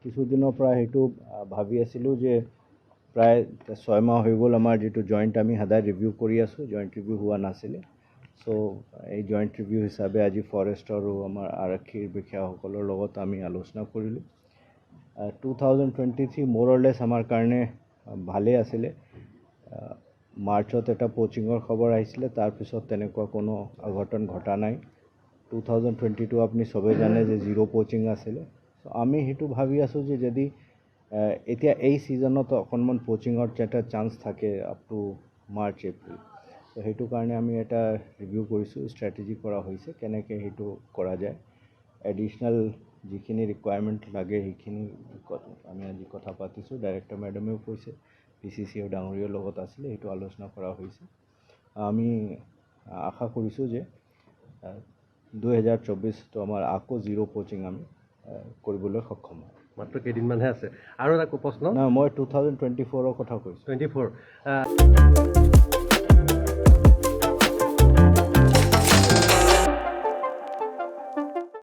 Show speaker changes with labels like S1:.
S1: কিছুদিনৰ পৰা সেইটো ভাবি আছিলোঁ যে প্ৰায় 6 মাহ হৈ গ'ল আমাৰ যিটো জইণ্ট আমি সদায় ৰিভিউ কৰি আছোঁ, জইণ্ট ৰিভিউ হোৱা নাছিলে। চ' এই জইণ্ট ৰিভিউ হিচাপে আজি ফৰেষ্ট আৰু আমাৰ আৰক্ষীৰ বিষয়াসকলৰ লগত আমি আলোচনা কৰিলোঁ। 2023 মোৰ অৰলেছ আমাৰ কাৰণে ভালেই আছিলে। মাৰ্চত এটা প'চিঙৰ খবৰ আহিছিলে, তাৰপিছত তেনেকুৱা কোনো অঘটন ঘটা নাই। 2022 আপুনি চবেই জানে যে 0 প'চিং আছিলে। চ' আমি সেইটো ভাবি আছোঁ যে যদি এতিয়া এই ছিজনত অকণমান প'চিঙৰ এটা চান্স থাকে আপ টু মাৰ্চ এপ্ৰিল। ত' সেইটো কাৰণে আমি এটা ৰিভিউ কৰিছোঁ, ষ্ট্ৰেটেজি কৰা হৈছে কেনেকৈ সেইটো কৰা যায়। এডিশ্যনেল যিখিনি ৰিকুৱাৰমেণ্ট লাগে সেইখিনি আমি আজি কথা পাতিছোঁ। ডাইৰেক্টৰ মেডামেও কৈছে, PCCO ডাঙৰীয়াৰ লগত আছিলে, সেইটো আলোচনা কৰা হৈছে। আমি আশা কৰিছোঁ যে 2024টো আমাৰ আকৌ 0 প'চিং আমি কৰিবলৈ সক্ষম হ'ম।
S2: মাত্ৰ কেইদিনমানহে আছে। আৰু এটা প্ৰশ্ন,
S1: নাই মই 2024ৰ কথা কৈছোঁ।
S2: 24